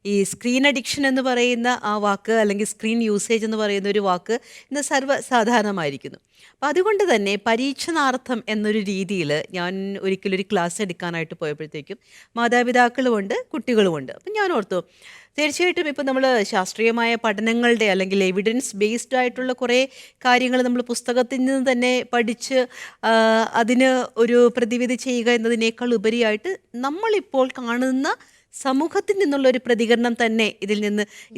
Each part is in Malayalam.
ഈ സ്ക്രീൻ അഡിക്ഷൻ എന്ന് പറയുന്ന ആ വാക്ക് അല്ലെങ്കിൽ സ്ക്രീൻ യൂസേജ് എന്ന് പറയുന്ന ഒരു വാക്ക് ഇന്ന് സർവ്വസാധാരണമായിരിക്കുന്നു. അപ്പം അതുകൊണ്ട് തന്നെ പരീക്ഷണാർത്ഥം എന്നൊരു രീതിയിൽ ഞാൻ ഒരിക്കലൊരു ക്ലാസ് എടുക്കാനായിട്ട് പോയപ്പോഴത്തേക്കും മാതാപിതാക്കളുമുണ്ട് കുട്ടികളുമുണ്ട്. അപ്പം ഞാൻ ഓർത്തു തീർച്ചയായിട്ടും ഇപ്പം നമ്മൾ ശാസ്ത്രീയമായ പഠനങ്ങളുടെ അല്ലെങ്കിൽ എവിഡൻസ് ബേസ്ഡ് ആയിട്ടുള്ള കുറേ കാര്യങ്ങൾ നമ്മൾ പുസ്തകത്തിൽ നിന്ന് തന്നെ പഠിച്ച് അതിന് ഒരു പ്രതിവിധി ചെയ്യുക എന്നതിനേക്കാൾ ഉപരിയായിട്ട് നമ്മളിപ്പോൾ കാണുന്ന സമൂഹത്തിൽ നിന്നുള്ള ഒരു പ്രതികരണം തന്നെ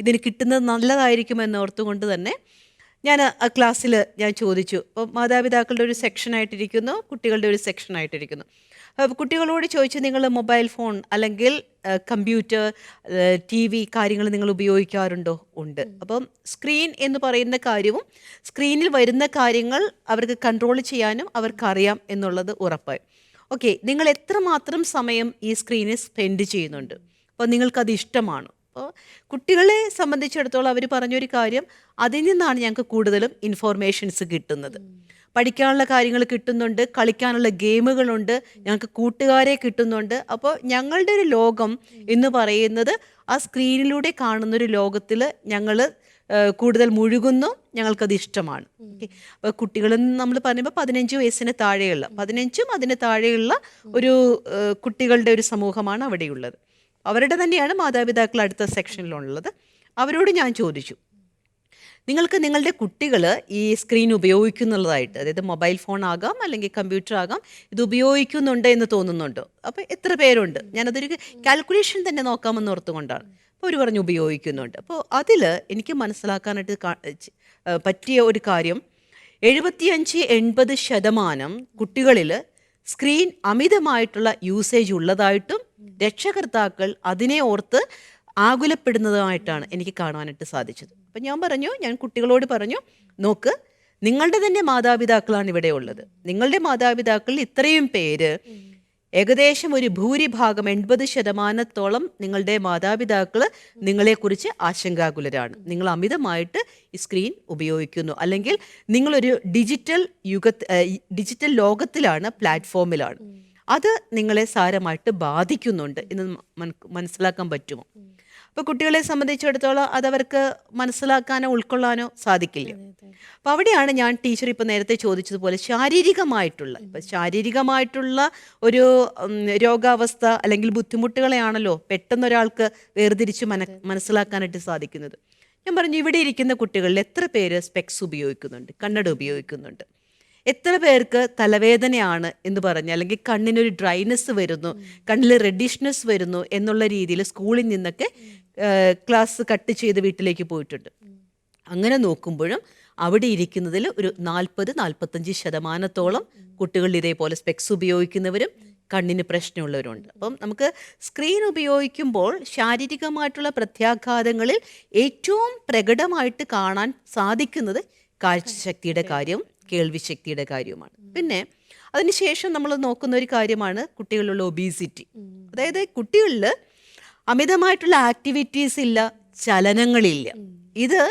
ഇതിന് കിട്ടുന്നത് നല്ലതായിരിക്കുമെന്ന് ഓർത്തുകൊണ്ട് തന്നെ ഞാൻ ആ ക്ലാസ്സിൽ ഞാൻ ചോദിച്ചു. അപ്പോൾ മാതാപിതാക്കളുടെ ഒരു സെക്ഷനായിട്ടിരിക്കുന്നു, കുട്ടികളുടെ ഒരു സെക്ഷനായിട്ടിരിക്കുന്നു. അപ്പോൾ കുട്ടികളോട് ചോദിച്ചു, നിങ്ങൾ മൊബൈൽ ഫോൺ അല്ലെങ്കിൽ കമ്പ്യൂട്ടർ, ടി വി കാര്യങ്ങൾ നിങ്ങൾ ഉപയോഗിക്കാറുണ്ടോ? ഉണ്ട്. അപ്പം സ്ക്രീൻ എന്ന് പറയുന്ന കാര്യവും സ്ക്രീനിൽ വരുന്ന കാര്യങ്ങൾ അവർക്ക് കൺട്രോൾ ചെയ്യാനും അവർക്കറിയാം എന്നുള്ളത് ഉറപ്പായി. ഓക്കെ, നിങ്ങൾ എത്രമാത്രം സമയം ഈ സ്ക്രീനിൽ സ്പെൻഡ് ചെയ്യുന്നുണ്ട്? അപ്പോൾ നിങ്ങൾക്കത് ഇഷ്ടമാണ്. അപ്പോൾ കുട്ടികളെ സംബന്ധിച്ചിടത്തോളം അവർ പറഞ്ഞൊരു കാര്യം, അതിൽ നിന്നാണ് ഞങ്ങൾക്ക് കൂടുതലും ഇൻഫോർമേഷൻസ് കിട്ടുന്നത്. പഠിക്കാനുള്ള കാര്യങ്ങൾ കിട്ടുന്നുണ്ട്, കളിക്കാനുള്ള ഗെയിമുകളുണ്ട്, ഞങ്ങൾക്ക് കൂട്ടുകാരെ കിട്ടുന്നുണ്ട്. അപ്പോൾ ഞങ്ങളുടെ ഒരു ലോകം എന്ന് പറയുന്നത് ആ സ്ക്രീനിലൂടെ കാണുന്നൊരു ലോകത്തിൽ ഞങ്ങൾ കൂടുതൽ മുഴുകുന്നു, ഞങ്ങൾക്കത് ഇഷ്ടമാണ്. ഓക്കെ, അപ്പോൾ കുട്ടികളെന്ന് നമ്മൾ പറയുമ്പോൾ 15 വയസ്സിന് താഴെയുള്ള 15ഉം അതിന് താഴെയുള്ള ഒരു കുട്ടികളുടെ ഒരു സമൂഹമാണ് അവിടെയുള്ളത്. അവരുടെ തന്നെയാണ് മാതാപിതാക്കൾ അടുത്ത സെക്ഷനിലുള്ളത്. അവരോട് ഞാൻ ചോദിച്ചു, നിങ്ങൾക്ക് നിങ്ങളുടെ കുട്ടികൾ ഈ സ്ക്രീൻ ഉപയോഗിക്കുന്നുള്ളതായിട്ട്, അതായത് മൊബൈൽ ഫോൺ ആകാം അല്ലെങ്കിൽ കമ്പ്യൂട്ടർ ആകാം, ഇത് ഉപയോഗിക്കുന്നുണ്ട് എന്ന് തോന്നുന്നുണ്ടോ? അപ്പോൾ എത്ര പേരുണ്ട്? ഞാനതൊരു കാൽക്കുലേഷൻ തന്നെ നോക്കാമെന്ന് ഓർത്തുകൊണ്ടാണ്. അപ്പോൾ അവർ പറഞ്ഞു ഉപയോഗിക്കുന്നുണ്ട്. അപ്പോൾ അതിൽ എനിക്ക് മനസ്സിലാക്കാനായിട്ട് പറ്റിയ ഒരു കാര്യം, 75-80% കുട്ടികളിൽ സ്ക്രീൻ അമിതമായിട്ടുള്ള യൂസേജ് ഉള്ളതായിട്ടും രക്ഷകർത്താക്കൾ അതിനെ ഓർത്ത് ആകുലപ്പെടുന്നതുമായിട്ടാണ് എനിക്ക് കാണുവാനായിട്ട് സാധിച്ചത്. അപ്പം ഞാൻ കുട്ടികളോട് പറഞ്ഞു, നോക്ക്, നിങ്ങളുടെ തന്നെ മാതാപിതാക്കളാണ് ഇവിടെ ഉള്ളത്. നിങ്ങളുടെ മാതാപിതാക്കളിൽ ഇത്രയും പേര്, ഏകദേശം ഒരു ഭൂരിഭാഗം 80% നിങ്ങളുടെ മാതാപിതാക്കൾ നിങ്ങളെക്കുറിച്ച് ആശങ്കാകുലരാണ്. നിങ്ങൾ അമിതമായിട്ട് ഈ സ്ക്രീൻ ഉപയോഗിക്കുന്നു, അല്ലെങ്കിൽ നിങ്ങളൊരു ഡിജിറ്റൽ ലോകത്തിലാണ്, പ്ലാറ്റ്ഫോമിലാണ്. അത് നിങ്ങളെ സാരമായിട്ട് ബാധിക്കുന്നുണ്ട് എന്ന് മനസ്സിലാക്കാൻ പറ്റുമോ? അപ്പോൾ കുട്ടികളെ സംബന്ധിച്ചിടത്തോളം അതവർക്ക് മനസ്സിലാക്കാനോ ഉൾക്കൊള്ളാനോ സാധിക്കില്ല. അപ്പോൾ അവിടെയാണ് ഞാൻ ടീച്ചർ ഇപ്പോൾ നേരത്തെ ചോദിച്ചതുപോലെ ശാരീരികമായിട്ടുള്ള ഒരു രോഗാവസ്ഥ അല്ലെങ്കിൽ ബുദ്ധിമുട്ടുകളെയാണല്ലോ പെട്ടെന്നൊരാൾക്ക് വേർതിരിച്ച് മനസ്സിലാക്കാനായിട്ട് സാധിക്കുന്നത്. ഞാൻ പറഞ്ഞു, ഇവിടെ ഇരിക്കുന്ന കുട്ടികളിൽ എത്ര പേര് സ്പെക്സ് ഉപയോഗിക്കുന്നുണ്ട്, കണ്ണട ഉപയോഗിക്കുന്നുണ്ട്? എത്ര പേർക്ക് തലവേദനയാണ് എന്ന് പറഞ്ഞ്, അല്ലെങ്കിൽ കണ്ണിനൊരു ഡ്രൈനെസ് വരുന്നു, കണ്ണിൽ റെഡിഷ്നെസ് വരുന്നു എന്നുള്ള രീതിയിൽ സ്കൂളിൽ നിന്നൊക്കെ ക്ലാസ് കട്ട് ചെയ്ത് വീട്ടിലേക്ക് പോയിട്ടുണ്ട്. അങ്ങനെ നോക്കുമ്പോഴും അവിടെ ഇരിക്കുന്നതിൽ ഒരു 40-45% കുട്ടികളിൽ ഇതേപോലെ സ്പെക്സ് ഉപയോഗിക്കുന്നവരും കണ്ണിന് പ്രശ്നമുള്ളവരുണ്ട്. അപ്പം നമുക്ക് സ്ക്രീൻ ഉപയോഗിക്കുമ്പോൾ ശാരീരികമായിട്ടുള്ള പ്രത്യാഘാതങ്ങളിൽ ഏറ്റവും പ്രകടമായിട്ട് കാണാൻ സാധിക്കുന്നത് കാഴ്ചശക്തിയുടെ കാര്യവും കേൾവിശക്തിയുടെ കാര്യവുമാണ്. പിന്നെ അതിനുശേഷം നമ്മൾ നോക്കുന്ന ഒരു കാര്യമാണ് കുട്ടികളിലുള്ള ഒബീസിറ്റി. അതായത് കുട്ടികളിൽ അമിതമായിട്ടുള്ള ആക്ടിവിറ്റീസ് ഇല്ല, ചലനങ്ങളില്ല. ഇത്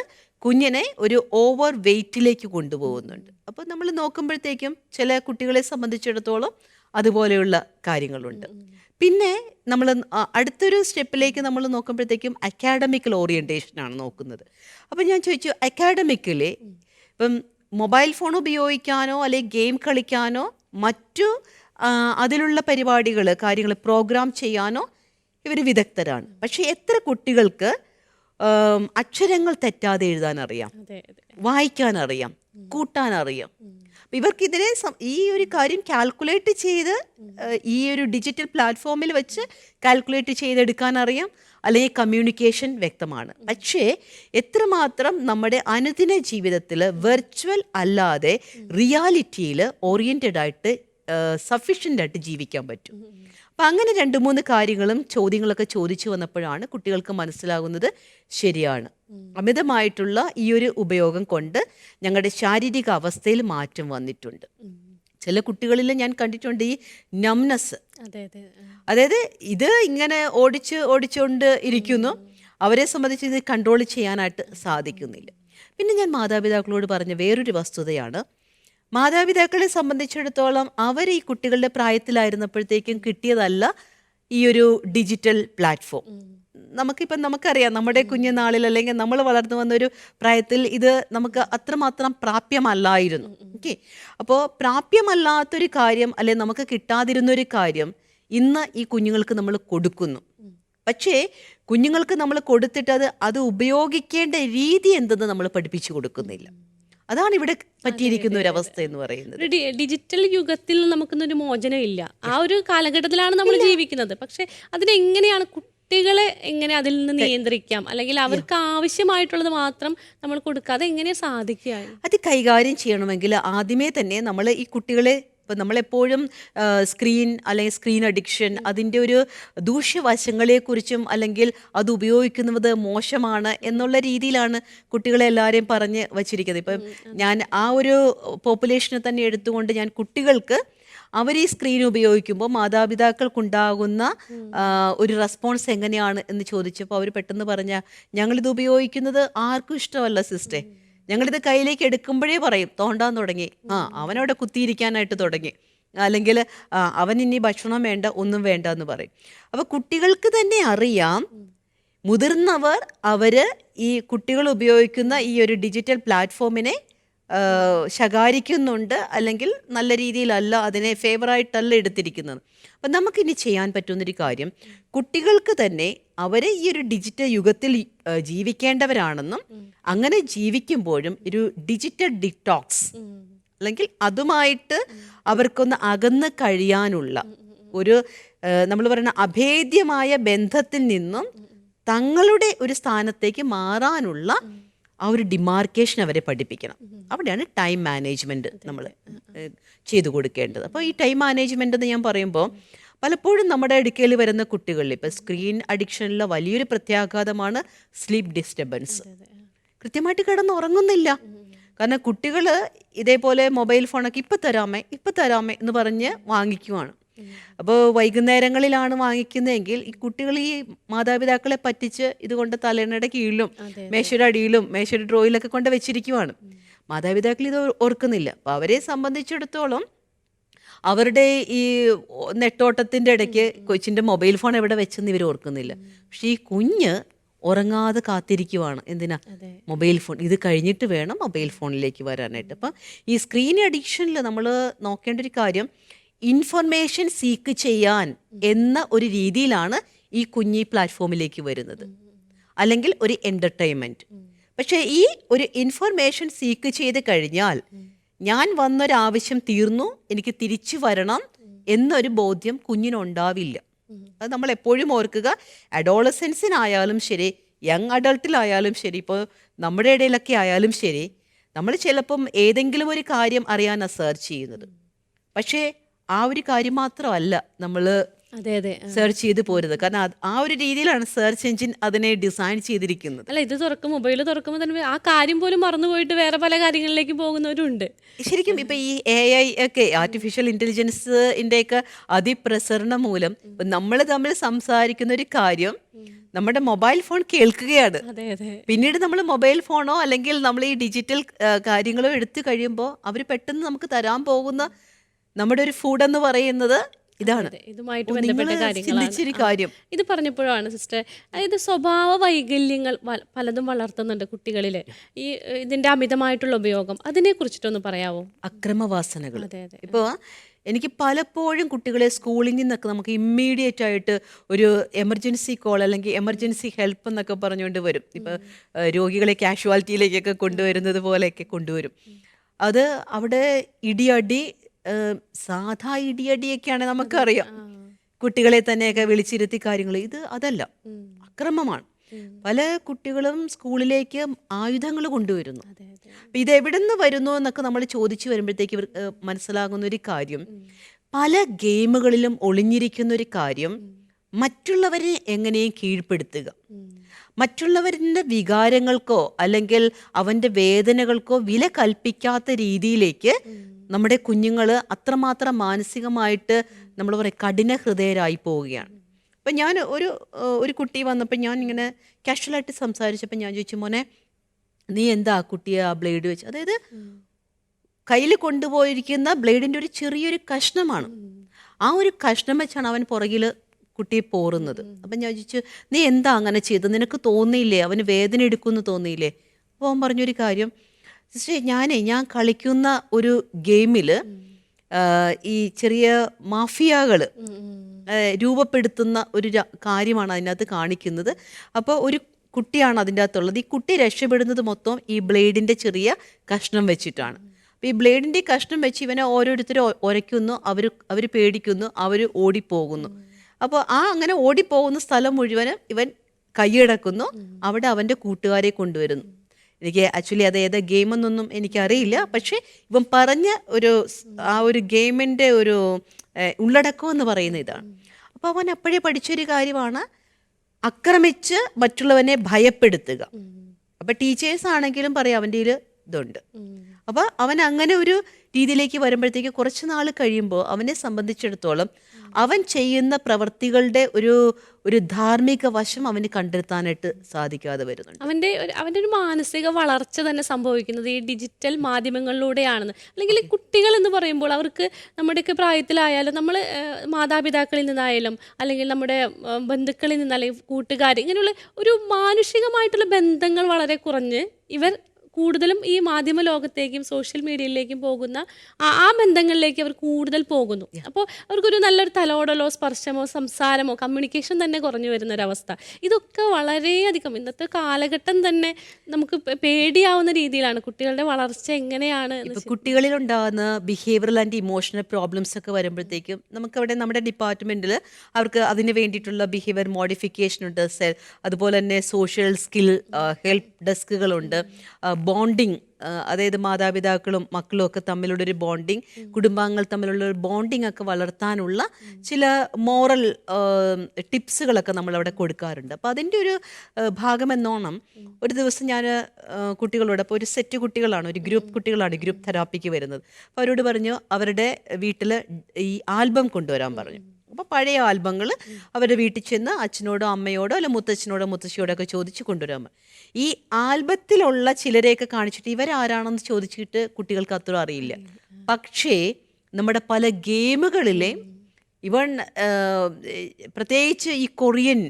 കുഞ്ഞിനെ ഒരു ഓവർ വെയ്റ്റിലേക്ക് കൊണ്ടുപോകുന്നുണ്ട്. അപ്പോൾ നമ്മൾ നോക്കുമ്പോഴത്തേക്കും ചില കുട്ടികളെ സംബന്ധിച്ചിടത്തോളം അതുപോലെയുള്ള കാര്യങ്ങളുണ്ട്. പിന്നെ നമ്മൾ അടുത്തൊരു സ്റ്റെപ്പിലേക്ക് നമ്മൾ നോക്കുമ്പോഴത്തേക്കും അക്കാഡമിക്കൽ ഓറിയൻറ്റേഷനാണ് നോക്കുന്നത്. അപ്പോൾ ഞാൻ ചോദിച്ചു, അക്കാഡമിക്കലി ഇപ്പം മൊബൈൽ ഫോൺ ഉപയോഗിക്കാനോ അല്ലെങ്കിൽ ഗെയിം കളിക്കാനോ മറ്റു അതിലുള്ള കാര്യങ്ങൾ പ്രോഗ്രാം ചെയ്യാനോ ഇവർ വിദഗ്ധരാണ്. പക്ഷേ എത്ര കുട്ടികൾക്ക് അക്ഷരങ്ങൾ തെറ്റാതെ എഴുതാനറിയാം, വായിക്കാനറിയാം, കൂട്ടാനറിയാം? ഇവർക്കിതിനെ ഈ ഒരു കാര്യം കാൽക്കുലേറ്റ് ചെയ്ത് ഈ ഒരു ഡിജിറ്റൽ പ്ലാറ്റ്ഫോമിൽ വെച്ച് കാൽക്കുലേറ്റ് ചെയ്തെടുക്കാനറിയാം, അല്ലെങ്കിൽ കമ്മ്യൂണിക്കേഷൻ വ്യക്തമാണ്. പക്ഷേ എത്രമാത്രം നമ്മുടെ അനുദിന ജീവിതത്തിൽ വെർച്വൽ അല്ലാതെ റിയാലിറ്റിയിൽ ഓറിയൻറ്റഡ് ആയിട്ട് സഫിഷ്യൻ്റ് ആയിട്ട് ജീവിക്കാൻ പറ്റും? അപ്പം അങ്ങനെ 2-3 കാര്യങ്ങളും ചോദ്യങ്ങളൊക്കെ ചോദിച്ചു വന്നപ്പോഴാണ് കുട്ടികൾക്ക് മനസ്സിലാകുന്നത്, ശരിയാണ്, അമിതമായിട്ടുള്ള ഈ ഒരു ഉപയോഗം കൊണ്ട് ഞങ്ങളുടെ ശാരീരിക അവസ്ഥയിൽ മാറ്റം വന്നിട്ടുണ്ട്. ചില കുട്ടികളിൽ ഞാൻ കണ്ടിട്ടുണ്ട് ഈ നംനെസ്, അതായത് ഇത് ഇങ്ങനെ ഓടിച്ചുകൊണ്ട് ഇരിക്കുന്നു, അവരെ സംബന്ധിച്ച് ഇത് കൺട്രോൾ ചെയ്യാനായിട്ട് സാധിക്കുന്നില്ല. പിന്നെ ഞാൻ മാതാപിതാക്കളോട് പറഞ്ഞ വേറൊരു വസ്തുതയാണ്, മാതാപിതാക്കളെ സംബന്ധിച്ചിടത്തോളം അവർ ഈ കുട്ടികളുടെ പ്രായത്തിലായിരുന്നപ്പോഴത്തേക്കും കിട്ടിയതല്ല ഈ ഒരു ഡിജിറ്റൽ പ്ലാറ്റ്ഫോം. നമുക്കിപ്പം നമുക്കറിയാം നമ്മുടെ കുഞ്ഞുനാളിൽ അല്ലെങ്കിൽ നമ്മൾ വളർന്നു വന്ന ഒരു പ്രായത്തിൽ ഇത് നമുക്ക് അത്രമാത്രം പ്രാപ്യമല്ലായിരുന്നു. ഓക്കെ, അപ്പോൾ പ്രാപ്യമല്ലാത്തൊരു കാര്യം അല്ലെ നമുക്ക് കിട്ടാതിരുന്നൊരു കാര്യം ഇന്ന് ഈ കുഞ്ഞുങ്ങൾക്ക് നമ്മൾ കൊടുക്കുന്നു. പക്ഷേ കുഞ്ഞുങ്ങൾക്ക് നമ്മൾ കൊടുത്തിട്ട് അത് ഉപയോഗിക്കേണ്ട രീതി എന്തെന്ന് നമ്മൾ പഠിപ്പിച്ചു കൊടുക്കുന്നില്ല. അതാണ് ഇവിടെ പറ്റിയിരിക്കുന്ന ഒരു അവസ്ഥ എന്ന് പറയുന്നത്. ഡിജിറ്റൽ യുഗത്തിൽ നമുക്കൊന്നൊരു മോചനം ഇല്ല. ആ ഒരു കാലഘട്ടത്തിലാണ് നമ്മൾ ജീവിക്കുന്നത്. പക്ഷെ അതിനെങ്ങനെയാണ് കുട്ടികളെ എങ്ങനെ അതിൽ നിന്ന് നിയന്ത്രിക്കാം, അല്ലെങ്കിൽ അവർക്ക് ആവശ്യമായിട്ടുള്ളത് മാത്രം നമ്മൾ കൊടുക്കാതെ എങ്ങനെ സാധിക്കുക? അത് കൈകാര്യം ചെയ്യണമെങ്കിൽ ആദ്യമേ തന്നെ നമ്മൾ ഈ കുട്ടികളെ, ഇപ്പം നമ്മളെപ്പോഴും സ്ക്രീൻ അല്ലെങ്കിൽ സ്ക്രീൻ അഡിക്ഷൻ അതിൻ്റെ ഒരു ദൂഷ്യവശങ്ങളെക്കുറിച്ചും അല്ലെങ്കിൽ അത് ഉപയോഗിക്കുന്നത് മോശമാണ് എന്നുള്ള രീതിയിലാണ് കുട്ടികളെ എല്ലാവരെയും പറഞ്ഞ് വച്ചിരിക്കുന്നത്. ഇപ്പം ഞാൻ ആ ഒരു പോപ്പുലേഷനെ തന്നെ എടുത്തുകൊണ്ട് ഞാൻ കുട്ടികൾക്ക് അവർ ഈ സ്ക്രീൻ ഉപയോഗിക്കുമ്പോൾ മാതാപിതാക്കൾക്കുണ്ടാകുന്ന ഒരു റെസ്പോൺസ് എങ്ങനെയാണ് എന്ന് ചോദിച്ചപ്പോൾ അവർ പെട്ടെന്ന് പറഞ്ഞ, ഞങ്ങളിത് ഉപയോഗിക്കുന്നത് ആർക്കും ഇഷ്ടമല്ല സിസ്റ്റേ, ഞങ്ങളിത് കയ്യിലേക്ക് എടുക്കുമ്പോഴേ പറയും തോണ്ടാൻ തുടങ്ങി, അവനവിടെ കുത്തിയിരിക്കാനായിട്ട് തുടങ്ങി, അല്ലെങ്കിൽ അവൻ ഇനി ഭക്ഷണം വേണ്ട, ഒന്നും വേണ്ട എന്ന് പറയും. അപ്പോൾ കുട്ടികൾക്ക് തന്നെ അറിയാം, മുതിർന്നവർ അവർ ഈ കുട്ടികൾ ഉപയോഗിക്കുന്ന ഈ ഒരു ഡിജിറ്റൽ പ്ലാറ്റ്ഫോമിനെ ശകാരിക്കുന്നുണ്ട്, അല്ലെങ്കിൽ നല്ല രീതിയിലല്ല, അതിനെ ഫേവറായിട്ടല്ല എടുത്തിരിക്കുന്നത്. അപ്പം നമുക്കിനി ചെയ്യാൻ പറ്റുന്നൊരു കാര്യം, കുട്ടികൾക്ക് തന്നെ അവർ ഈ ഒരു ഡിജിറ്റൽ യുഗത്തിൽ ജീവിക്കേണ്ടവരാണെന്നും അങ്ങനെ ജീവിക്കുമ്പോഴും ഒരു ഡിജിറ്റൽ ഡിറ്റോക്സ് അല്ലെങ്കിൽ അതുമായിട്ട് അവർക്കൊന്ന് അകന്ന് കഴിയാനുള്ള ഒരു നമ്മൾ പറയുന്ന അഭേദ്യമായ ബന്ധത്തിൽ നിന്നും തങ്ങളുടെ ഒരു സ്ഥാനത്തേക്ക് മാറാനുള്ള ആ ഒരു ഡിമാർക്കേഷൻ അവരെ പഠിപ്പിക്കണം. അവിടെയാണ് ടൈം മാനേജ്മെൻറ്റ് നമ്മൾ ചെയ്തു കൊടുക്കേണ്ടത്. അപ്പോൾ ഈ ടൈം മാനേജ്മെൻ്റ് എന്ന് ഞാൻ പറയുമ്പോൾ പലപ്പോഴും നമ്മുടെ അടുക്കൽ വരുന്ന കുട്ടികളിൽ ഇപ്പോൾ സ്ക്രീൻ അഡിക്ഷനിലെ വലിയൊരു പ്രത്യാഘാതമാണ് സ്ലീപ്പ് ഡിസ്റ്റർബൻസ്. കൃത്യമായിട്ട് കിടന്ന് ഉറങ്ങുന്നില്ല. കാരണം കുട്ടികൾ ഇതേപോലെ മൊബൈൽ ഫോണൊക്കെ ഇപ്പം തരാമേ എന്ന് പറഞ്ഞ് വാങ്ങിക്കുവാണ്. അപ്പോൾ വൈകുന്നേരങ്ങളിലാണ് വാങ്ങിക്കുന്നതെങ്കിൽ ഈ കുട്ടികൾ ഈ മാതാപിതാക്കളെ പറ്റിച്ച് ഇതുകൊണ്ട് തലേണയുടെ കീഴിലും മേശയുടെ അടിയിലും മേശയുടെ ഡ്രോയിലൊക്കെ കൊണ്ട് വെച്ചിരിക്കുവാണ്. മാതാപിതാക്കൾ ഇത് ഓർക്കുന്നില്ല. അപ്പോൾ അവരെ സംബന്ധിച്ചിടത്തോളം അവരുടെ ഈ നെട്ടോട്ടത്തിൻ്റെ ഇടയ്ക്ക് കൊച്ചിൻ്റെ മൊബൈൽ ഫോൺ എവിടെ വെച്ചെന്ന് ഇവർ ഓർക്കുന്നില്ല. പക്ഷെ ഈ കുഞ്ഞ് ഉറങ്ങാതെ കാത്തിരിക്കുവാണ്. എന്തിനാ? മൊബൈൽ ഫോൺ, ഇത് കഴിഞ്ഞിട്ട് വേണം മൊബൈൽ ഫോണിലേക്ക് വരാനായിട്ട്. അപ്പം ഈ സ്ക്രീൻ അഡിക്ഷനിൽ നമ്മൾ നോക്കേണ്ട ഒരു കാര്യം, ഇൻഫർമേഷൻ സീക്ക് ചെയ്യാൻ എന്ന ഒരു രീതിയിലാണ് ഈ കുഞ്ഞി പ്ലാറ്റ്ഫോമിലേക്ക് വരുന്നത്, അല്ലെങ്കിൽ ഒരു എൻ്റർടൈൻമെൻറ്റ്. പക്ഷേ ഈ ഒരു ഇൻഫർമേഷൻ സീക്ക് ചെയ്ത് കഴിഞ്ഞാൽ ഞാൻ വന്നൊരാവശ്യം തീർന്നു, എനിക്ക് തിരിച്ചു വരണം എന്നൊരു ബോധ്യം കുഞ്ഞിനുണ്ടാവില്ല. അത് നമ്മൾ എപ്പോഴും ഓർക്കുക. അഡോളസെൻസിനായാലും ശരി, യങ് അഡൾട്ടിലായാലും ശരി, ഇപ്പോൾ നമ്മുടെ ഇടയിലൊക്കെ ആയാലും ശരി, നമ്മൾ ചിലപ്പം ഏതെങ്കിലും ഒരു കാര്യം അറിയാനാണ് സെർച്ച് ചെയ്യുന്നത്. പക്ഷേ ആ ഒരു കാര്യം മാത്രമല്ല നമ്മൾ സെർച്ച് ചെയ്ത് പോരുത്. കാരണം ആ ഒരു രീതിയിലാണ് സെർച്ച് എഞ്ചിൻ അതിനെ ഡിസൈൻ ചെയ്തിരിക്കുന്നത്. അല്ല, ഇത് മൊബൈൽ തുറക്കുമ്പോൾ തന്നെ ആ കാര്യം പോലും മറന്നുപോയിട്ട് വേറെ പല കാര്യങ്ങളിലേക്ക് പോകുന്നവരുണ്ട്. ശരിക്കും ഇപ്പം ഈ AI ഒക്കെ, ആർട്ടിഫിഷ്യൽ ഇൻ്റലിജൻസിൻ്റെയൊക്കെ അതിപ്രസരണം മൂലം നമ്മൾ തമ്മിൽ സംസാരിക്കുന്ന ഒരു കാര്യം നമ്മുടെ മൊബൈൽ ഫോൺ കേൾക്കുകയാണ്. പിന്നീട് നമ്മൾ മൊബൈൽ ഫോണോ അല്ലെങ്കിൽ നമ്മൾ ഈ ഡിജിറ്റൽ കാര്യങ്ങളോ എടുത്തു കഴിയുമ്പോൾ അവർ പെട്ടെന്ന് നമുക്ക് തരാൻ പോകുന്ന നമ്മുടെ ഒരു ഫുഡ് എന്ന് പറയുന്നത് ഇതാണ്. ഇതുമായിട്ട് ബന്ധപ്പെട്ട കാര്യം. ഇത് പറഞ്ഞപ്പോഴാണ് സിസ്റ്റർ, അതായത് സ്വഭാവ വൈകല്യങ്ങൾ പലതും വളർത്തുന്നുണ്ട് കുട്ടികളിൽ. ഈ ഇതിന്റെ അമിതമായിട്ടുള്ള ഉപയോഗം, അതിനെ കുറിച്ചിട്ടൊന്ന് പറയാവോ? അക്രമവാസനകൾ. ഇപ്പോൾ എനിക്ക് പലപ്പോഴും കുട്ടികളെ സ്കൂളിൽ നിന്നൊക്കെ നമുക്ക് ഇമ്മീഡിയറ്റ് ആയിട്ട് ഒരു എമർജൻസി കോൾ അല്ലെങ്കിൽ എമർജൻസി ഹെൽപ്പ് എന്നൊക്കെ പറഞ്ഞുകൊണ്ട് വരും. ഇപ്പോൾ രോഗികളെ കാഷ്വാലിറ്റിയിലേക്കൊക്കെ കൊണ്ടുവരുന്നത് പോലെയൊക്കെ കൊണ്ടുവരും. അത് അവിടെ ഇടിയടി, സാധാ ഇടിയടിയൊക്കെയാണ് നമുക്കറിയാം. കുട്ടികളെ തന്നെയൊക്കെ വിളിച്ചിരുത്തി കാര്യങ്ങൾ, ഇത് അതല്ല, അക്രമമാണ്. പല കുട്ടികളും സ്കൂളിലേക്ക് ആയുധങ്ങൾ കൊണ്ടുവരുന്നു. അപ്പം ഇതെവിടെ നിന്ന് വരുന്നു എന്നൊക്കെ നമ്മൾ ചോദിച്ചു വരുമ്പോഴത്തേക്ക് ഇവർക്ക് മനസ്സിലാകുന്ന ഒരു കാര്യം, പല ഗെയിമുകളിലും ഒളിഞ്ഞിരിക്കുന്ന ഒരു കാര്യം, മറ്റുള്ളവരെ എങ്ങനെയും കീഴ്പ്പെടുത്തുക, മറ്റുള്ളവരുടെ വികാരങ്ങൾക്കോ അല്ലെങ്കിൽ അവൻ്റെ വേദനകൾക്കോ വില കൽപ്പിക്കാത്ത രീതിയിലേക്ക് നമ്മുടെ കുഞ്ഞുങ്ങൾ അത്രമാത്രം മാനസികമായിട്ട് നമ്മൾ പറയും കഠിന ഹൃദയരായി പോവുകയാണ്. അപ്പം ഞാൻ ഒരു കുട്ടി വന്നപ്പോൾ ഞാൻ ഇങ്ങനെ കാഷ്വലായിട്ട് സംസാരിച്ചപ്പോൾ ഞാൻ ചോദിച്ചു, മോനെ നീ എന്താ കുട്ടിയെ ആ ബ്ലേഡ് വെച്ച്, അതായത് കയ്യിൽ കൊണ്ടുപോയിരിക്കുന്ന ബ്ലേഡിൻ്റെ ഒരു ചെറിയൊരു കഷ്ണമാണ്, ആ ഒരു കഷ്ണം വെച്ചാണ് അവൻ പുറകിൽ കുട്ടിയെ പോറുന്നത്. അപ്പം ഞാൻ ചോദിച്ചു, നീ എന്താ അങ്ങനെ ചെയ്തത്, നിനക്ക് തോന്നിയില്ലേ, അവന് വേദന എടുക്കുമെന്ന് തോന്നിയില്ലേ? അപ്പോൾ അവൻ പറഞ്ഞൊരു കാര്യം, സിസ്റ്റർ ഞാൻ കളിക്കുന്ന ഒരു ഗെയിമിൽ ഈ ചെറിയ മാഫിയകൾ രൂപപ്പെടുത്തുന്ന ഒരു കാര്യമാണ് അതിനകത്ത് കാണിക്കുന്നത്. അപ്പോൾ ഒരു കുട്ടിയാണ് അതിൻ്റെ അകത്തുള്ളത്. ഈ കുട്ടി രക്ഷപ്പെടുന്നത് മൊത്തം ഈ ബ്ലേഡിൻ്റെ ചെറിയ കഷ്ണം വെച്ചിട്ടാണ്. അപ്പോൾ ഈ ബ്ലേഡിൻ്റെ കഷ്ണം വെച്ച് ഇവനെ ഓരോരുത്തരും ഉരയ്ക്കുന്നു, അവർ പേടിക്കുന്നു, അവർ ഓടിപ്പോകുന്നു. അപ്പോൾ അങ്ങനെ ഓടിപ്പോകുന്ന സ്ഥലം മുഴുവനും ഇവൻ കൈയടക്കുന്നു, അവിടെ അവൻ്റെ കൂട്ടുകാരെ കൊണ്ടുവരുന്നു. എനിക്ക് ആക്ച്വലി അത് ഏതാ ഗെയിമെന്നൊന്നും എനിക്കറിയില്ല, പക്ഷേ ഇവൻ പറഞ്ഞ ആ ഒരു ഗെയിമിൻ്റെ ഒരു ഉള്ളടക്കം എന്ന് പറയുന്ന ഇതാണ്. അപ്പോൾ അവൻ അപ്പോഴേ പഠിച്ചൊരു കാര്യമാണ് ആക്രമിച്ച് മറ്റുള്ളവനെ ഭയപ്പെടുത്തുക. അപ്പം ടീച്ചേഴ്സ് ആണെങ്കിലും പറയാം അവൻ്റെ ഇതുണ്ട്. അപ്പോൾ അവൻ അങ്ങനെ ഒരു രീതിയിലേക്ക് വരുമ്പോഴത്തേക്ക് കുറച്ച് നാൾ കഴിയുമ്പോൾ അവനെ സംബന്ധിച്ചിടത്തോളം അവൻ ചെയ്യുന്ന പ്രവർത്തികളുടെ ഒരു ധാർമ്മിക വശം അവന് കണ്ടെത്താനായിട്ട് സാധിക്കാതെ വരുന്നുണ്ട്. അവൻ്റെ ഒരു മാനസിക വളർച്ച തന്നെ സംഭവിക്കുന്നത് ഈ ഡിജിറ്റൽ മാധ്യമങ്ങളിലൂടെയാണെന്ന്. അല്ലെങ്കിൽ കുട്ടികൾ എന്ന് പറയുമ്പോൾ അവർക്ക് നമ്മുടെയൊക്കെ പ്രായത്തിലായാലും നമ്മൾ മാതാപിതാക്കളിൽ നിന്നായാലും അല്ലെങ്കിൽ നമ്മുടെ ബന്ധുക്കളിൽ നിന്ന് അല്ലെങ്കിൽ കൂട്ടുകാർ, ഇങ്ങനെയുള്ള ഒരു മാനുഷികമായിട്ടുള്ള ബന്ധങ്ങൾ വളരെ കുറഞ്ഞ് ഇവർ കൂടുതലും ഈ മാധ്യമ ലോകത്തേക്കും സോഷ്യൽ മീഡിയയിലേക്കും പോകുന്ന ആ ബന്ധങ്ങളിലേക്ക് അവർ കൂടുതൽ പോകുന്നു. അപ്പോൾ അവർക്കൊരു നല്ലൊരു തലോടലോ സ്പർശമോ സംസാരമോ കമ്മ്യൂണിക്കേഷൻ തന്നെ കുറഞ്ഞു വരുന്നൊരവസ്ഥ. ഇതൊക്കെ വളരെയധികം ഇന്നത്തെ കാലഘട്ടം തന്നെ നമുക്ക് പേടിയാവുന്ന രീതിയിലാണ്. കുട്ടികളുടെ വളർച്ച എങ്ങനെയാണ് കുട്ടികളിലുണ്ടാകുന്ന ബിഹേവിയറൽ ആൻഡ് ഇമോഷണൽ പ്രോബ്ലംസ് ഒക്കെ വരുമ്പോഴത്തേക്കും നമുക്കവിടെ നമ്മുടെ ഡിപ്പാർട്ട്മെൻറ്റിൽ അവർക്ക് അതിന് വേണ്ടിയിട്ടുള്ള ബിഹേവിയർ മോഡിഫിക്കേഷൻ ഉണ്ട്. അതുപോലെ തന്നെ സോഷ്യൽ സ്കിൽ ഹെൽപ്പ് ഡെസ്കുകളുണ്ട്. ബോണ്ടിങ്, അതായത് മാതാപിതാക്കളും മക്കളും ഒക്കെ തമ്മിലുള്ളൊരു ബോണ്ടിങ്, കുടുംബാംഗങ്ങൾ തമ്മിലുള്ളൊരു ബോണ്ടിങ് ഒക്കെ വളർത്താനുള്ള ചില മോറൽ ടിപ്സുകളൊക്കെ നമ്മളവിടെ കൊടുക്കാറുണ്ട്. അപ്പോൾ അതിൻ്റെ ഒരു ഭാഗമെന്നോണം ഒരു ദിവസം ഞാൻ കുട്ടികളോട്, അപ്പോൾ ഒരു സെറ്റ് കുട്ടികളാണ്, ഒരു ഗ്രൂപ്പ് കുട്ടികളാണ് ഗ്രൂപ്പ് തെറാപ്പിക്ക് വരുന്നത്. അപ്പോൾ അവരോട് പറഞ്ഞു അവരുടെ വീട്ടിൽ ഈ ആൽബം കൊണ്ടുവരാൻ പറഞ്ഞു. അപ്പോൾ പഴയ ആൽബങ്ങൾ അവരുടെ വീട്ടിൽ ചെന്ന് അച്ഛനോടോ അമ്മയോടോ അല്ല മുത്തച്ഛനോടോ മുത്തശ്ശിയോടോ ഒക്കെ ചോദിച്ച് കൊണ്ടുവരാൻ. ഈ ആൽബത്തിലുള്ള ചിലരെയൊക്കെ കാണിച്ചിട്ട് ഇവരാരാണെന്ന് ചോദിച്ചിട്ട് കുട്ടികൾക്ക് അത്ര അറിയില്ല. പക്ഷേ നമ്മുടെ പല ഗെയിമുകളിലെ ഇവൺ പ്രത്യേകിച്ച് ഈ കൊറിയൻ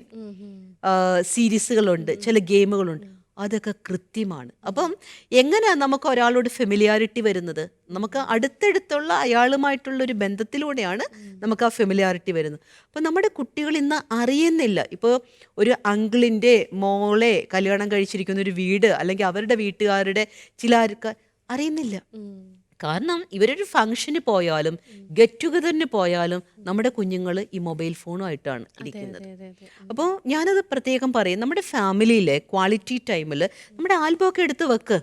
സീരീസുകളുണ്ട്, ചില ഗെയിമുകളുണ്ട്, അതൊക്കെ കൃത്യമാണ്. അപ്പം എങ്ങനെയാണ് നമുക്ക് ഒരാളോട് ഫെമിലിയാരിറ്റി വരുന്നത്? നമുക്ക് അടുത്തടുത്തുള്ള അയാളുമായിട്ടുള്ളൊരു ബന്ധത്തിലൂടെയാണ് നമുക്ക് ആ ഫെമിലിയാരിറ്റി വരുന്നത്. അപ്പം നമ്മുടെ കുട്ടികൾ ഇന്ന് അറിയുന്നില്ല. ഇപ്പോൾ ഒരു അങ്കിളിൻ്റെ മോളെ കല്യാണം കഴിച്ചിരിക്കുന്ന ഒരു വീട് അല്ലെങ്കിൽ അവരുടെ വീട്ടുകാരുടെ ചില ആൾക്കാർ അറിയുന്നില്ല. കാരണം ഇവരൊരു ഫംഗ്ഷന് പോയാലും ഗെറ്റ് ടുഗദറിന് പോയാലും നമ്മുടെ കുഞ്ഞുങ്ങൾ ഈ മൊബൈൽ ഫോണുമായിട്ടാണ് ഇരിക്കുന്നത്. അപ്പോൾ ഞാനത് പ്രത്യേകം പറയും, നമ്മുടെ ഫാമിലിയിലെ ക്വാളിറ്റി ടൈമിൽ നമ്മുടെ ആൽബമൊക്കെ എടുത്ത് വെക്ക്.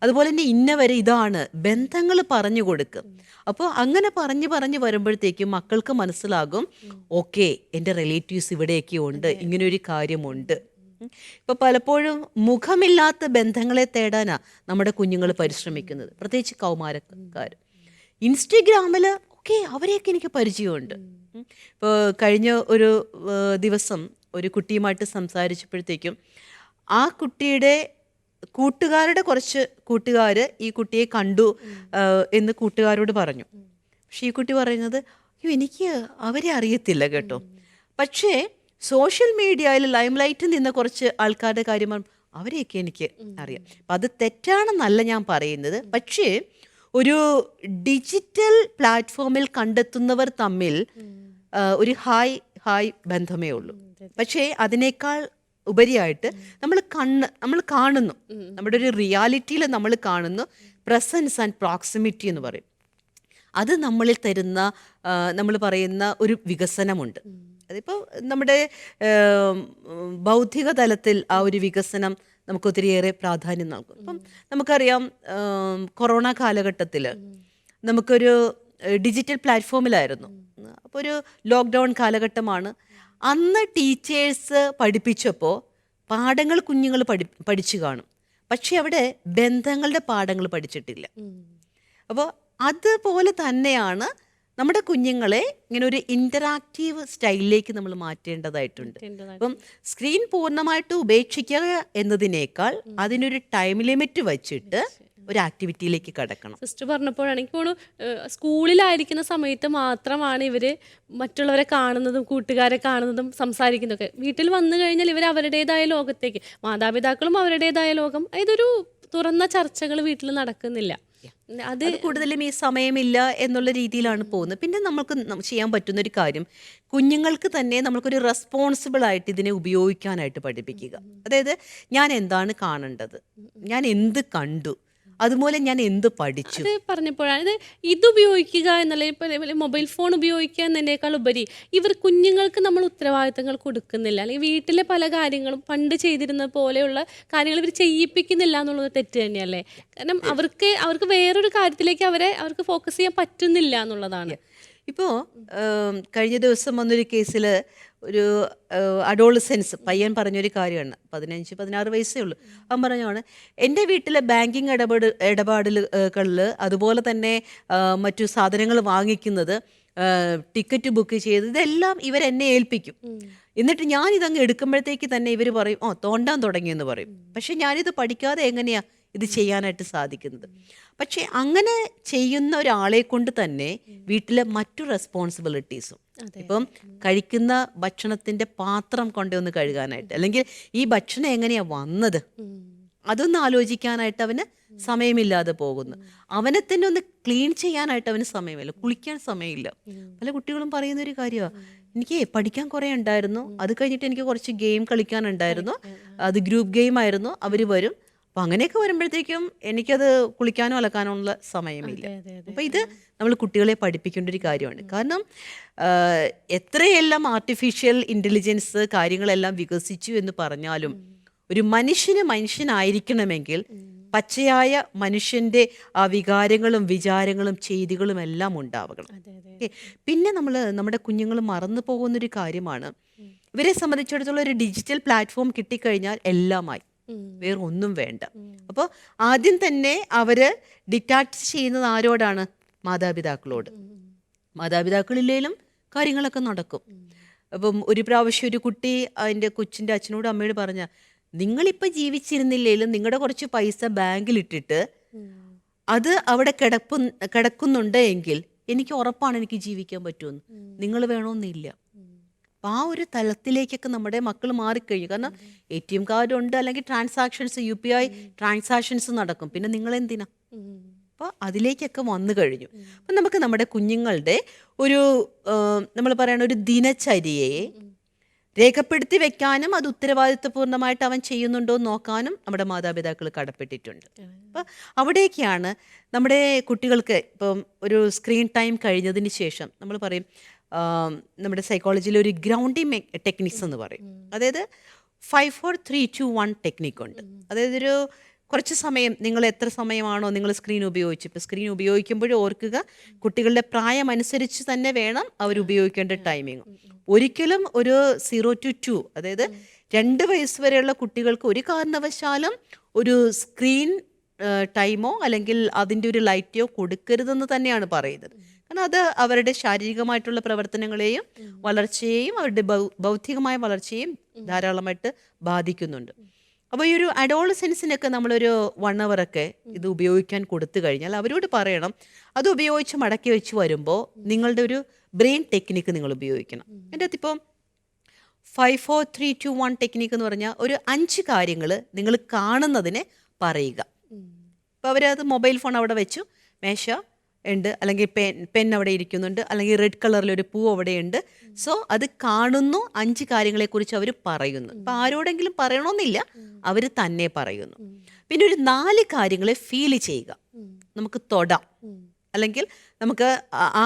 അതുപോലെ തന്നെ ഇന്നവരെ ഇതാണ് ബന്ധങ്ങൾ പറഞ്ഞു കൊടുക്കും. അപ്പോൾ അങ്ങനെ പറഞ്ഞ് വരുമ്പോഴത്തേക്കും മക്കൾക്ക് മനസ്സിലാകും, ഓക്കെ എൻ്റെ റിലേറ്റീവ്സ് ഇവിടെയൊക്കെ ഉണ്ട്, ഇങ്ങനൊരു കാര്യമുണ്ട്. ഇപ്പം പലപ്പോഴും മുഖമില്ലാത്ത ബന്ധങ്ങളെ തേടാനാ നമ്മുടെ കുഞ്ഞുങ്ങൾ പരിശ്രമിക്കുന്നത്, പ്രത്യേകിച്ച് കൗമാരക്കാർ. ഇൻസ്റ്റഗ്രാമിൽ ഓക്കെ അവരെയൊക്കെ എനിക്ക് പരിചയമുണ്ട്. ഇപ്പോൾ കഴിഞ്ഞ ഒരു ദിവസം ഒരു കുട്ടിയുമായിട്ട് സംസാരിച്ചപ്പോഴത്തേക്കും ആ കുട്ടിയുടെ കൂട്ടുകാരുടെ കുറച്ച് കൂട്ടുകാർ ഈ കുട്ടിയെ കണ്ടു എന്ന് കൂട്ടുകാരോട് പറഞ്ഞു. പക്ഷെ ഈ കുട്ടി പറയുന്നത്, അയ്യോ എനിക്ക് അവരെ അറിയത്തില്ല കേട്ടോ, പക്ഷേ സോഷ്യൽ മീഡിയയിൽ ലൈംലൈറ്റിൽ നിന്ന് കുറച്ച് ആൾക്കാരുടെ കാര്യമാണ്, അവരെയൊക്കെ എനിക്ക് അറിയാം. അപ്പം അത് തെറ്റാണെന്നല്ല ഞാൻ പറയുന്നത്, പക്ഷേ ഒരു ഡിജിറ്റൽ പ്ലാറ്റ്ഫോമിൽ കണ്ടെത്തുന്നവർ തമ്മിൽ ഒരു ഹായ് ബന്ധമേ ഉള്ളൂ. പക്ഷേ അതിനേക്കാൾ ഉപരിയായിട്ട് നമ്മൾ കാണുന്നു, നമ്മുടെ ഒരു റിയാലിറ്റിയിൽ നമ്മൾ കാണുന്നു പ്രസൻസ് ആൻഡ് പ്രോക്സിമിറ്റി എന്ന് പറയും. അത് നമ്മളിൽ തരുന്ന നമ്മൾ പറയുന്ന ഒരു വികസനമുണ്ട്. അതിപ്പോൾ നമ്മുടെ ബൗദ്ധിക തലത്തിൽ ആ ഒരു വികസനം നമുക്ക് ഒത്തിരിയേറെ പ്രാധാന്യം നൽകും. ഇപ്പം നമുക്കറിയാം കൊറോണ കാലഘട്ടത്തിൽ നമുക്കൊരു ഡിജിറ്റൽ പ്ലാറ്റ്ഫോമിലായിരുന്നു. അപ്പോൾ ഒരു ലോക്ക്ഡൗൺ കാലഘട്ടമാണ്. അന്ന് ടീച്ചേഴ്സ് പഠിപ്പിച്ചപ്പോൾ പാഠങ്ങൾ കുഞ്ഞുങ്ങൾ പഠിച്ചു കാണും, പക്ഷെ അവിടെ ബന്ധങ്ങളുടെ പാഠങ്ങൾ പഠിച്ചിട്ടില്ല. അപ്പോൾ അതുപോലെ തന്നെയാണ് നമ്മുടെ കുഞ്ഞുങ്ങളെ ഇങ്ങനെ ഒരു ഇൻ്ററാക്റ്റീവ് സ്റ്റൈലിലേക്ക് നമ്മൾ മാറ്റേണ്ടതായിട്ടുണ്ട്. അപ്പം സ്ക്രീൻ പൂർണ്ണമായിട്ട് ഉപേക്ഷിക്കുക എന്നതിനേക്കാൾ അതിനൊരു ടൈം ലിമിറ്റ് വച്ചിട്ട് ഒരു ആക്ടിവിറ്റിയിലേക്ക് കടക്കണം. സിസ്റ്റർ പറഞ്ഞപ്പോഴാണ് എനിക്ക് തോന്നുന്നു സ്കൂളിലായിരിക്കുന്ന സമയത്ത് മാത്രമാണ് ഇവർ മറ്റുള്ളവരെ കാണുന്നതും കൂട്ടുകാരെ കാണുന്നതും സംസാരിക്കുന്നതൊക്കെ. വീട്ടിൽ വന്നു കഴിഞ്ഞാൽ ഇവർ അവരുടേതായ ലോകത്തേക്ക്, മാതാപിതാക്കളും അവരുടേതായ ലോകം, ഇതൊരു തുറന്ന ചർച്ചകൾ വീട്ടിൽ നടക്കുന്നില്ല. അത് കൂടുതലും ഈ സമയമില്ല എന്നുള്ള രീതിയിലാണ് പോകുന്നത്. പിന്നെ നമുക്ക് ചെയ്യാൻ പറ്റുന്ന ഒരു കാര്യം, കുഞ്ഞുങ്ങൾക്ക് തന്നെ നമ്മൾക്കൊരു റെസ്പോൺസിബിൾ ആയിട്ട് ഇതിനെ ഉപയോഗിക്കാനായിട്ട് പഠിപ്പിക്കുക. അതായത് ഞാൻ എന്താണ് കാണേണ്ടത്, ഞാൻ എന്ത് കണ്ടു, അതുപോലെ ഞാൻ എന്ത് പഠിച്ചു. അത് പറഞ്ഞപ്പോഴാണ് ഇത് ഉപയോഗിക്കുക എന്നുള്ള, ഇപ്പോൾ മൊബൈൽ ഫോൺ ഉപയോഗിക്കുക എന്നതിനേക്കാൾ ഉപരി കുഞ്ഞുങ്ങൾക്ക് നമ്മൾ ഉത്തരവാദിത്തങ്ങൾ കൊടുക്കുന്നില്ല, അല്ലെങ്കിൽ വീട്ടിലെ പല കാര്യങ്ങളും പണ്ട് ചെയ്തിരുന്ന പോലെയുള്ള കാര്യങ്ങൾ ഇവർ ചെയ്യിപ്പിക്കുന്നില്ല എന്നുള്ളത് തെറ്റ് തന്നെയല്ലേ? കാരണം അവർക്ക് വേറൊരു കാര്യത്തിലേക്ക് അവർക്ക് ഫോക്കസ് ചെയ്യാൻ പറ്റുന്നില്ല എന്നുള്ളതാണ്. ഇപ്പോൾ കഴിഞ്ഞ ദിവസം വന്നൊരു കേസിൽ ഒരു അഡോളസെൻസ് പയ്യൻ പറഞ്ഞൊരു കാര്യമാണ്. 15-16 വയസ്സേ ഉള്ളൂ. അവൻ പറഞ്ഞാണ്, എൻ്റെ വീട്ടിലെ ബാങ്കിങ് ഇടപാടുകളിൽ അതുപോലെ തന്നെ മറ്റു സാധനങ്ങൾ വാങ്ങിക്കുന്നത്, ടിക്കറ്റ് ബുക്ക് ചെയ്ത്, ഇതെല്ലാം ഇവരെന്നെ ഏൽപ്പിക്കും. എന്നിട്ട് ഞാനിതങ്ങ് എടുക്കുമ്പോഴത്തേക്ക് തന്നെ ഇവർ പറയും, തോണ്ടാൻ തുടങ്ങിയെന്ന് പറയും. പക്ഷെ ഞാനിത് പഠിക്കാതെ എങ്ങനെയാ ഇത് ചെയ്യാനായിട്ട് സാധിക്കുന്നത്? പക്ഷെ അങ്ങനെ ചെയ്യുന്ന ഒരാളെ കൊണ്ട് തന്നെ വീട്ടിലെ മറ്റു റെസ്പോൺസിബിലിറ്റീസും, ഇപ്പം കഴിക്കുന്ന ഭക്ഷണത്തിന്റെ പാത്രം കൊണ്ടൊന്ന് കഴുകാനായിട്ട്, അല്ലെങ്കിൽ ഈ ഭക്ഷണം എങ്ങനെയാ വന്നത്, അതൊന്ന് ആലോചിക്കാനായിട്ട് അവന് സമയമില്ലാതെ പോകുന്നു. അവനെ തന്നെ ഒന്ന് ക്ലീൻ ചെയ്യാനായിട്ട് അവന് സമയമില്ല, കുളിക്കാൻ സമയമില്ല. പല കുട്ടികളും പറയുന്നൊരു കാര്യമാണ്, എനിക്ക് പഠിക്കാൻ കുറേ ഉണ്ടായിരുന്നു, അത് കഴിഞ്ഞിട്ട് എനിക്ക് കുറച്ച് ഗെയിം കളിക്കാനുണ്ടായിരുന്നു, അത് ഗ്രൂപ്പ് ഗെയിം ആയിരുന്നു, അവർ വരും. അപ്പം അങ്ങനെയൊക്കെ വരുമ്പോഴത്തേക്കും എനിക്കത് കുളിക്കാനോ അലക്കാനോ ഉള്ള സമയമില്ല. അപ്പം ഇത് നമ്മൾ കുട്ടികളെ പഠിപ്പിക്കേണ്ട ഒരു കാര്യമാണ്. കാരണം എത്രയെല്ലാം ആർട്ടിഫിഷ്യൽ ഇൻ്റലിജൻസ് കാര്യങ്ങളെല്ലാം വികസിച്ചു എന്ന് പറഞ്ഞാലും ഒരു മനുഷ്യനായിരിക്കണമെങ്കിൽ പച്ചയായ മനുഷ്യൻ്റെ ആ വികാരങ്ങളും വിചാരങ്ങളും ചെയ്തികളും എല്ലാം ഉണ്ടാവണം. പിന്നെ നമ്മുടെ കുഞ്ഞുങ്ങൾ മറന്നു പോകുന്നൊരു കാര്യമാണ്, ഇവരെ സംബന്ധിച്ചിടത്തോളം ഒരു ഡിജിറ്റൽ പ്ലാറ്റ്ഫോം കിട്ടിക്കഴിഞ്ഞാൽ എല്ലാമായി, വേറെ ഒന്നും വേണ്ട. അപ്പോൾ ആദ്യം തന്നെ അവര് ഡിറ്റാച്ച് ചെയ്യുന്നത് ആരോടാണ്? മാതാപിതാക്കളോട്. മാതാപിതാക്കളില്ലേലും കാര്യങ്ങളൊക്കെ നടക്കും. അപ്പം ഒരു പ്രാവശ്യം ഒരു കുട്ടി അതിൻ്റെ കൊച്ചിൻ്റെ അച്ഛനോട് അമ്മയോട് പറഞ്ഞ, നിങ്ങളിപ്പോൾ ജീവിച്ചിരുന്നില്ലേലും നിങ്ങളുടെ കുറച്ച് പൈസ ബാങ്കിലിട്ടിട്ട് അത് അവിടെ കിടക്കുന്നുണ്ട് എങ്കിൽ എനിക്ക് ഉറപ്പാണ് എനിക്ക് ജീവിക്കാൻ പറ്റുമെന്ന്, നിങ്ങൾ വേണമെന്നില്ല. അപ്പം ആ ഒരു തലത്തിലേക്കൊക്കെ നമ്മുടെ മക്കൾ മാറിക്കഴിഞ്ഞു. കാരണം ATM കാർഡുണ്ട്, അല്ലെങ്കിൽ ട്രാൻസാക്ഷൻസ് UPI ട്രാൻസാക്ഷൻസ് നടക്കും, പിന്നെ നിങ്ങളെന്തിനാ? അപ്പോൾ അതിലേക്കൊക്കെ വന്നു കഴിഞ്ഞു. അപ്പം നമുക്ക് നമ്മുടെ കുഞ്ഞുങ്ങളുടെ ഒരു നമ്മൾ പറയണ ഒരു ദിനചര്യയെ രേഖപ്പെടുത്തി വെക്കാനും അത് ഉത്തരവാദിത്വപൂർണ്ണമായിട്ട് അവൻ ചെയ്യുന്നുണ്ടോ എന്ന് നോക്കാനും നമ്മുടെ മാതാപിതാക്കൾ കടപ്പെട്ടിട്ടുണ്ട്. അപ്പോൾ അവിടേക്കാണ് നമ്മുടെ കുട്ടികൾക്ക് ഇപ്പം ഒരു സ്ക്രീൻ ടൈം കഴിഞ്ഞതിന് ശേഷം നമ്മൾ പറയും, നമ്മുടെ സൈക്കോളജിയിൽ ഒരു ഗ്രൗണ്ടിങ് ടെക്നിക്സ് എന്ന് പറയും. അതായത് 5-4-3-2-1 ടെക്നിക്കുണ്ട്. അതായത് ഒരു കുറച്ച് സമയം, നിങ്ങൾ എത്ര സമയമാണോ നിങ്ങൾ സ്ക്രീൻ ഉപയോഗിച്ചു, ഇപ്പോൾ സ്ക്രീൻ ഉപയോഗിക്കുമ്പോഴും ഓർക്കുക, കുട്ടികളുടെ പ്രായം അനുസരിച്ച് തന്നെ വേണം അവർ ഉപയോഗിക്കേണ്ട ടൈമിങ്. ഒരിക്കലും ഒരു 0 to 2, അതായത് 2 വയസ്സ് വരെയുള്ള കുട്ടികൾക്ക് ഒരു കാരണവശാലും ഒരു സ്ക്രീൻ ടൈമോ അല്ലെങ്കിൽ അതിൻ്റെ ഒരു ലൈറ്റോ കൊടുക്കരുതെന്ന് തന്നെയാണ് പറയുന്നത്. കാരണം അത് അവരുടെ ശാരീരികമായിട്ടുള്ള പ്രവർത്തനങ്ങളെയും വളർച്ചയെയും അവരുടെ ബൗദ്ധികമായ വളർച്ചയെയും ധാരാളമായിട്ട് ബാധിക്കുന്നുണ്ട്. അപ്പോൾ ഈ ഒരു അഡോളസെൻസിനൊക്കെ നമ്മളൊരു 1 hour ഒക്കെ ഇത് ഉപയോഗിക്കാൻ കൊടുത്തു കഴിഞ്ഞാൽ അവരോട് പറയണം, അത് ഉപയോഗിച്ച് മടക്കി വെച്ച് വരുമ്പോൾ നിങ്ങളുടെ ഒരു ബ്രെയിൻ ടെക്നിക്ക് നിങ്ങൾ ഉപയോഗിക്കണം. എൻ്റെ അകത്തിപ്പോൾ 5-4-3-2-1 ടെക്നിക്ക് എന്ന് പറഞ്ഞാൽ ഒരു 5 കാര്യങ്ങൾ നിങ്ങൾ കാണുന്നതിന് പറയുക. അപ്പോൾ അവരത് മൊബൈൽ ഫോൺ അവിടെ വെച്ചു, മേശ ഉണ്ട്, അല്ലെങ്കിൽ പെൻ അവിടെ ഇരിക്കുന്നുണ്ട്, അല്ലെങ്കിൽ റെഡ് കളറിലൊരു പൂ അവിടെയുണ്ട്. സോ അത് കാണുന്നു, 5 കാര്യങ്ങളെക്കുറിച്ച് അവർ പറയുന്നു. അപ്പം ആരോടെങ്കിലും പറയണമെന്നില്ല, അവർ തന്നെ പറയുന്നു. പിന്നെ ഒരു 4 കാര്യങ്ങളെ ഫീൽ ചെയ്യുക, നമുക്ക് തൊടാം, അല്ലെങ്കിൽ നമുക്ക് ആ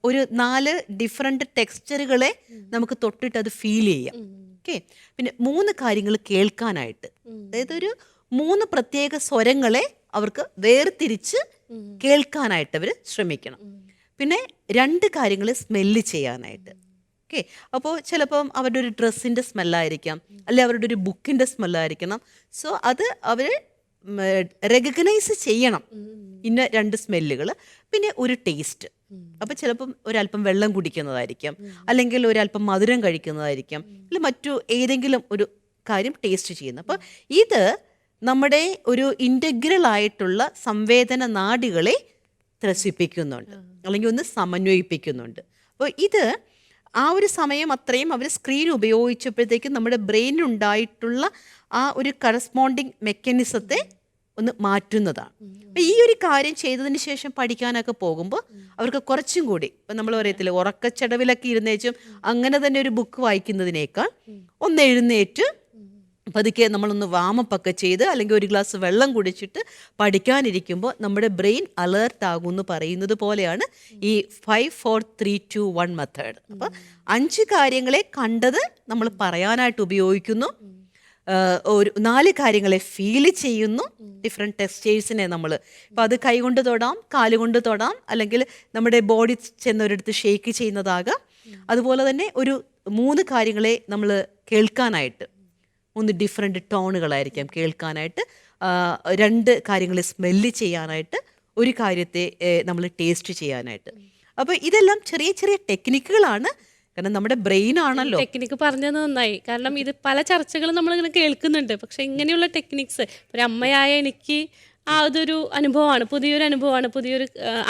ഒരു 4 ഡിഫറെൻ്റ് ടെക്സ്ചറുകളെ നമുക്ക് തൊട്ടിട്ട് അത് ഫീൽ ചെയ്യാം. ഓക്കെ. പിന്നെ 3 കാര്യങ്ങൾ കേൾക്കാനായിട്ട്, അതായത് ഒരു 3 പ്രത്യേക സ്വരങ്ങളെ അവർക്ക് വേർതിരിച്ച് കേൾക്കാനായിട്ട് അവർ ശ്രമിക്കണം. പിന്നെ 2 കാര്യങ്ങൾ സ്മെല്ല് ചെയ്യാനായിട്ട്. ഓക്കെ. അപ്പോൾ ചിലപ്പം അവരുടെ ഒരു ഡ്രസ്സിൻ്റെ സ്മെല്ലായിരിക്കാം, അല്ലെ അവരുടെ ഒരു ബുക്കിൻ്റെ സ്മെല്ലായിരിക്കണം. സോ അത് അവർ റെക്കഗ്നൈസ് ചെയ്യണം, ഇന്ന 2 സ്മെല്ലുകൾ. പിന്നെ ഒരു ടേസ്റ്റ്, അപ്പോൾ ചിലപ്പം ഒരല്പം വെള്ളം കുടിക്കുന്നതായിരിക്കാം, അല്ലെങ്കിൽ ഒരല്പം മധുരം കഴിക്കുന്നതായിരിക്കാം, അല്ലെങ്കിൽ മറ്റു ഏതെങ്കിലും ഒരു കാര്യം ടേസ്റ്റ് ചെയ്യുന്നത്. അപ്പോൾ ഇത് നമ്മുടെ ഒരു ഇൻ്റഗ്രൽ ആയിട്ടുള്ള സംവേദന നാഡികളെ ത്രസിപ്പിക്കുന്നുണ്ട്, അല്ലെങ്കിൽ ഒന്ന് സമന്വയിപ്പിക്കുന്നുണ്ട്. അപ്പോൾ ഇത് ആ ഒരു സമയം അത്രയും അവർ സ്ക്രീൻ ഉപയോഗിച്ചപ്പോഴത്തേക്കും നമ്മുടെ ബ്രെയിനിനുണ്ടായിട്ടുള്ള ആ ഒരു കറസ്പോണ്ടിങ് മെക്കാനിസത്തെ ഒന്ന് മാറ്റുന്നതാണ്. അപ്പം ഈ ഒരു കാര്യം ചെയ്തതിന് ശേഷം പഠിക്കാനൊക്കെ പോകുമ്പോൾ അവർക്ക് കുറച്ചും കൂടി, ഇപ്പം നമ്മൾ പറയത്തില്ല ഉറക്കച്ചടവിലൊക്കെ ഇരുന്നേച്ചും അങ്ങനെ തന്നെ ഒരു ബുക്ക് വായിക്കുന്നതിനേക്കാൾ ഒന്ന് എഴുന്നേറ്റ് പതുക്കെ നമ്മളൊന്ന് വാമപ്പൊക്കെ ചെയ്ത് അല്ലെങ്കിൽ ഒരു ഗ്ലാസ് വെള്ളം കുടിച്ചിട്ട് പഠിക്കാനിരിക്കുമ്പോൾ നമ്മുടെ ബ്രെയിൻ അലേർട്ട് ആകും എന്ന് പറയുന്നത് പോലെയാണ് ഈ 5 4 3 2 1 മെത്തേഡ്. അപ്പം 5 കാര്യങ്ങളെ കണ്ടത് നമ്മൾ പറയാനായിട്ട് ഉപയോഗിക്കുന്നു, ഒരു 4 കാര്യങ്ങളെ ഫീൽ ചെയ്യുന്നു, ഡിഫറെൻറ്റ് ടെക്സ്റ്റേഴ്സിനെ നമ്മൾ ഇപ്പം അത് കൈകൊണ്ട് തൊടാം, കാലുകൊണ്ട് തൊടാം, അല്ലെങ്കിൽ നമ്മുടെ ബോഡി ചെന്നൊരിടത്ത് ഷേക്ക് ചെയ്യുന്നതാകാം. അതുപോലെ തന്നെ ഒരു 3 കാര്യങ്ങളെ നമ്മൾ കേൾക്കാനായിട്ട്, 3 ഡിഫറെൻറ്റ് ടോണുകളായിരിക്കാം കേൾക്കാനായിട്ട്, 2 കാര്യങ്ങളെ സ്മെല്ല് ചെയ്യാനായിട്ട്, ഒരു കാര്യത്തെ നമ്മൾ ടേസ്റ്റ് ചെയ്യാനായിട്ട്. അപ്പോൾ ഇതെല്ലാം ചെറിയ ചെറിയ ടെക്നിക്കുകളാണ്, കാരണം നമ്മുടെ ബ്രെയിൻ ആണല്ലോ. ടെക്നിക്ക് പറഞ്ഞത് നന്നായി. കാരണം ഇത് പല ചർച്ചകളും നമ്മളിങ്ങനെ കേൾക്കുന്നുണ്ട്. പക്ഷെ ഇങ്ങനെയുള്ള ടെക്നിക്സ് ഒരു അമ്മയായ എനിക്ക് അതൊരു അനുഭവമാണ്, പുതിയൊരു അനുഭവമാണ്, പുതിയൊരു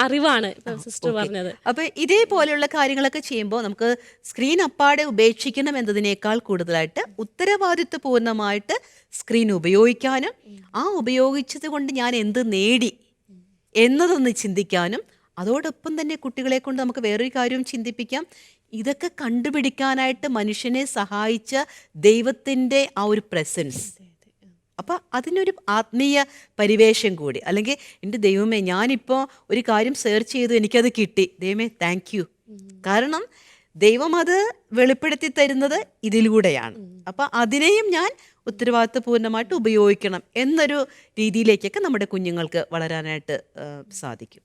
അറിവാണ് സിസ്റ്റർ പറഞ്ഞത്. അപ്പോൾ ഇതേപോലെയുള്ള കാര്യങ്ങളൊക്കെ ചെയ്യുമ്പോൾ നമുക്ക് സ്ക്രീൻ അപ്പാടെ ഉപേക്ഷിക്കണം എന്നതിനേക്കാൾ കൂടുതലായിട്ട് ഉത്തരവാദിത്വപൂർണ്ണമായിട്ട് സ്ക്രീൻ ഉപയോഗിക്കാനും ആ ഉപയോഗിച്ചത് കൊണ്ട് ഞാൻ എന്ത് നേടി എന്നതൊന്ന് ചിന്തിക്കാനും, അതോടൊപ്പം തന്നെ കുട്ടികളെ കൊണ്ട് നമുക്ക് വേറൊരു കാര്യവും ചിന്തിപ്പിക്കാം. ഇതൊക്കെ കണ്ടുപിടിക്കാനായിട്ട് മനുഷ്യനെ സഹായിച്ച ദൈവത്തിൻ്റെ ആ ഒരു പ്രസൻസ്, അപ്പം അതിനൊരു ആത്മീയ പരിവേഷം കൂടി, അല്ലെങ്കിൽ എൻ്റെ ദൈവമേ ഞാനിപ്പോൾ ഒരു കാര്യം സെർച്ച് ചെയ്തു എനിക്കത് കിട്ടി, ദൈവമേ താങ്ക് യു, കാരണം ദൈവം അത് വെളിപ്പെടുത്തി തരുന്നത് ഇതിലൂടെയാണ്. അപ്പം അതിനെയും ഞാൻ ഉത്തരവാദിത്വപൂർണ്ണമായിട്ട് ഉപയോഗിക്കണം എന്നൊരു രീതിയിലേക്കൊക്കെ നമ്മുടെ കുഞ്ഞുങ്ങൾക്ക് വളരാനായിട്ട് സാധിക്കും.